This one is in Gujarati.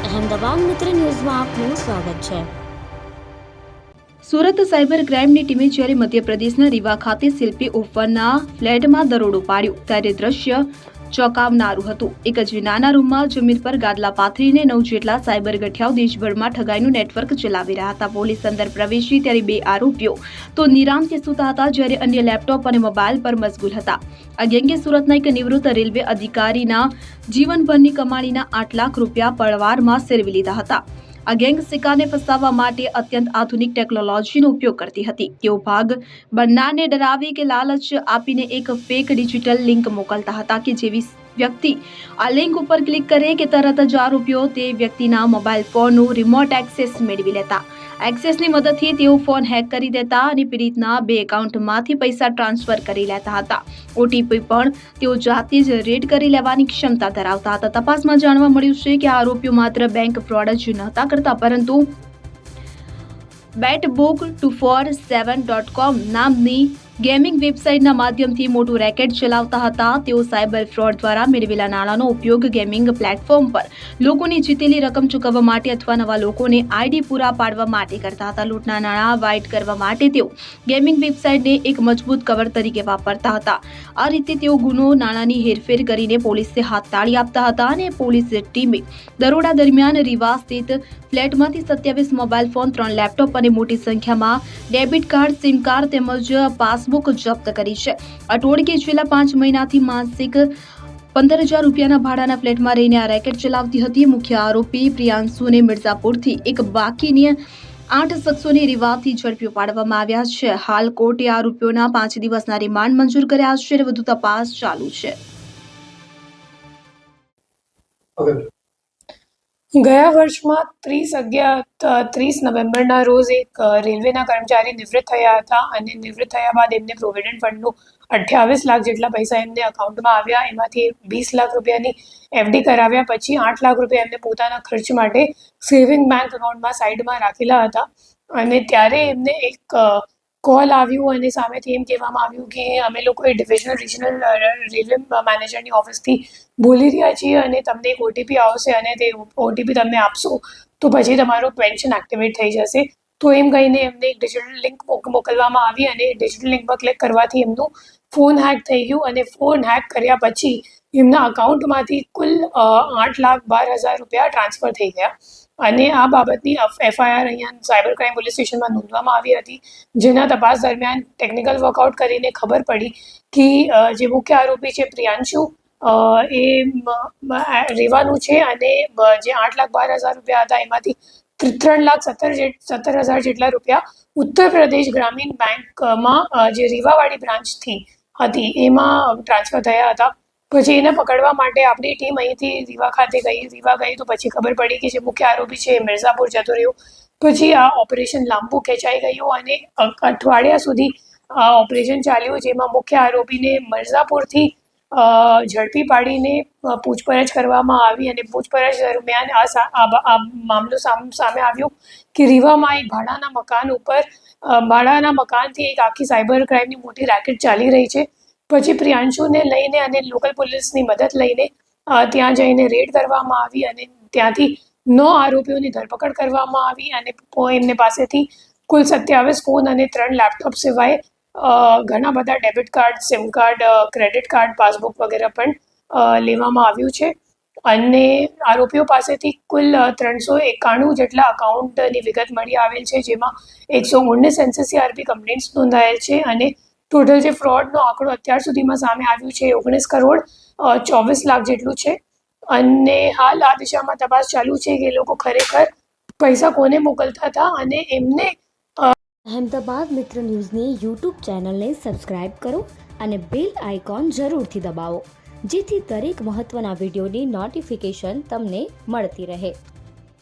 અહેમદાબાદ મિત્ર ન્યૂઝમાં આપનું સ્વાગત છે। સુરત સાયબર ક્રાઇમની ટીમે જ્યારે મધ્યપ્રદેશના રીવા ખાતે શિલ્પી ઉર્ફના ફ્લેટમાં દરોડો પાડ્યો ત્યારે દ્રશ્ય ચોંકાવનારું હતું। એક જ નાના રૂમમાં જમીન પર ગાદલા પાથરીને 9 જેટલા સાયબર ગઠિયાઓ દેશભરમાં ઠગાઈનું નેટવર્ક ચલાવી રહ્યા હતા। પોલીસ અંદર પ્રવેશી ત્યારે 2 આરોપીઓ તો નિરાંતે સૂતા હતા, જ્યારે અન્ય લેપટોપ અને મોબાઈલ પર મશગુલ હતા। આ ગેંગે સુરતના એક નિવૃત્ત રેલવે અધિકારીના જીવનભરની કમાણીના 8 લાખ રૂપિયા પળવારમાં સેરવી લીધા હતા। આ ગેંગ સિક્કાને ફસાવવા માટે અત્યંત આધુનિક ટેકનોલોજીનો ઉપયોગ કરતી હતી। તેઓ ભાગ બનનારને ડરાવી કે લાલચ આપીને એક ફેક ડિજિટલ લિંક મોકલતા હતા કે જેવી વ્યક્તિ આ લિંક ઉપર ક્લિક કરે કે તરત જ આરોપીઓ તે વ્યક્તિના મોબાઈલ ફોનનું રિમોટ એક્સેસ મેળવી લેતા। એક્સેસની મદદથી તેઓ ફોન હેક કરી દેતા અને પીડિતના 2 એકાઉન્ટમાંથી પૈસા ટ્રાન્સફર કરી લેતા હતા। ઓટીપી પણ તેઓ જાતે જ રીડ કરી લેવાની ક્ષમતા ધરાવતા હતા। તપાસમાં જાણવા મળ્યું છે કે આ આરોપીઓ માત્ર બેંક ફ્રોડ જ નહોતા કરતા, પરંતુ betbook247.com નામની ગેમિંગ વેબસાઇટના માધ્યમથી મોટું રેકેટ ચલાવતા હતા। તેઓ સાયબર ફ્રોડ દ્વારા મેળવેલા નાણાંનો ઉપયોગ ગેમિંગ પ્લેટફોર્મ પર લોકોની જીતેલી રકમ ચૂકવવા માટે અથવા નવા લોકોને આઈડી પૂરા પાડવા માટે કરતા હતા। લૂંટના નાણાં વાઇટ કરવા માટે તેઓ ગેમિંગ વેબસાઇટને એક મજબૂત કવર તરીકે વાપરતા હતા। આ રીતે તેઓ ગુનો નાણાંની હેરફેર કરીને પોલીસને હાથતાળી આપતા હતા અને પોલીસ ટીમે દરોડા દરમિયાન રીવા સ્થિત ફ્લેટમાંથી 27 મોબાઈલ ફોન, 3 લેપટોપ અને મોટી સંખ્યામાં ડેબિટ કાર્ડ, સિમ કાર્ડ તેમજ પાસબુક જપ્ત કરી છે। આ ટોળકી છેલ્લા 5 મહિનાથી માસિક 15,000 રૂપિયાના ભાડાના ફ્લેટમાં રહીને આ રેકેટ ચલાવતી હતી। મુખ્ય આરોપી પ્રિયાંશુને મિર્ઝાપુરથી, એક બાકીની 8 શખ્સોને રીવાથી ઝડપી પાડવામાં આવ્યા છે। હાલ કોર્ટે આરોપીઓના 5 દિવસના રિમાન્ડ મંજૂર કર્યા છે અને વધુ તપાસ ચાલુ છે। ગયા વર્ષમાં 30 નવેમ્બરના રોજ એક રેલવેના કર્મચારી નિવૃત્ત થયા હતા અને નિવૃત્ત થયા બાદ એમને પ્રોવિડન્ટ ફંડનું 28 લાખ જેટલા પૈસા એમને અકાઉન્ટમાં આવ્યા। એમાંથી 20 લાખ રૂપિયાની એફડી કરાવ્યા પછી 8 લાખ રૂપિયા એમને પોતાના ખર્ચ માટે સેવિંગ બેંક એકાઉન્ટમાં સાઈડમાં રાખેલા હતા અને ત્યારે એમને એક કોલ આવ્યું અને સામેથી એમ કહેવામાં આવ્યું કે અમે લોકો એ રિજનલ રેલવે મેનેજરની ઓફિસથી બોલી રહ્યા છીએ અને તમને એક ઓટીપી આવશે અને તે ઓટીપી તમને આપશો તો પછી તમારું પેન્શન એક્ટિવેટ થઈ જશે। તો એમ કહીને એમને એક ડિજિટલ લિંક મોકલવામાં આવી અને ડિજિટલ લિંક પર ક્લિક કરવાથી એમનું ફોન હેક થઈ ગયું અને ફોન હેક કર્યા પછી એમના અકાઉન્ટમાંથી કુલ 8,12,000 રૂપિયા ટ્રાન્સફર થઈ ગયા અને આ બાબતની એફઆઈઆર અહીંયા સાયબર ક્રાઇમ પોલીસ સ્ટેશનમાં નોંધવામાં આવી હતી, જેના તપાસ દરમિયાન ટેકનિકલ વર્કઆઉટ કરીને ખબર પડી કે જે મુખ્ય આરોપી છે પ્રિયાંશુ એ રેવાનું છે અને જે 8,12,000 રૂપિયા હતા એમાંથી 3,17,000 જેટલા રૂપિયા ઉત્તર પ્રદેશ ગ્રામીણ બેંકમાં જે રીવાવાળી બ્રાન્ચથી હતી એમાં ટ્રાન્સફર થયા હતા। પછી એને પકડવા માટે આપણી ટીમ અહીંથી રીવા ખાતે ગઈ। રીવા ગઈ તો પછી ખબર પડી કે જે મુખ્ય આરોપી છે એ મિર્ઝાપુર જતો રહ્યો। પછી આ ઓપરેશન લાંબુ ખેંચાઈ ગયું અને અઠવાડિયા સુધી આ ઓપરેશન ચાલ્યું, જેમાં મુખ્ય આરોપીને મિર્ઝાપુરથી ઝડપી પાડીને પૂછપરછ કરવામાં આવી અને પૂછપરછ દરમિયાન આ મામલો સામે આવ્યો કે રીવામાં એક ભાડાના મકાનથી એક આખી સાયબર ક્રાઇમની મોટી રેકેટ ચાલી રહી છે। પછી પ્રિયાંશુને લઈને અને લોકલ પોલીસની મદદ લઈને ત્યાં જઈને રેડ કરવામાં આવી અને ત્યાંથી 9 આરોપીઓની ધરપકડ કરવામાં આવી અને એમને પાસેથી કુલ 27 ફોન અને 3 લેપટોપ સિવાય ઘણા બધા debit card, sim card, credit card, passbook વગેરે પણ લેવામાં આવ્યું છે અને આરોપીઓ પાસેથી કુલ 391 જેટલા અકાઉન્ટની વિગત મળી આવેલ છે, જેમાં 119 એનસીસીઆરપી કમ્પ્લેન્ટ્સ નોંધાયેલ છે અને ટોટલ જે ફ્રોડનો આંકડો અત્યાર સુધીમાં સામે આવ્યું છે 19 કરોડ 24 લાખ જેટલું છે અને હાલ આ દિશામાં તપાસ ચાલુ છે કે એ લોકો ખરેખર પૈસા કોને મોકલતા હતા અને એમને અહેમદાબાદ મિત્ર ન્યૂઝની યુટ્યુબ ચેનલને સબસ્ક્રાઇબ કરો અને બેલ આઇકોન જરૂરથી દબાવો, જેથી દરેક મહત્ત્વના વિડીયોની નોટિફિકેશન તમને મળતી રહે।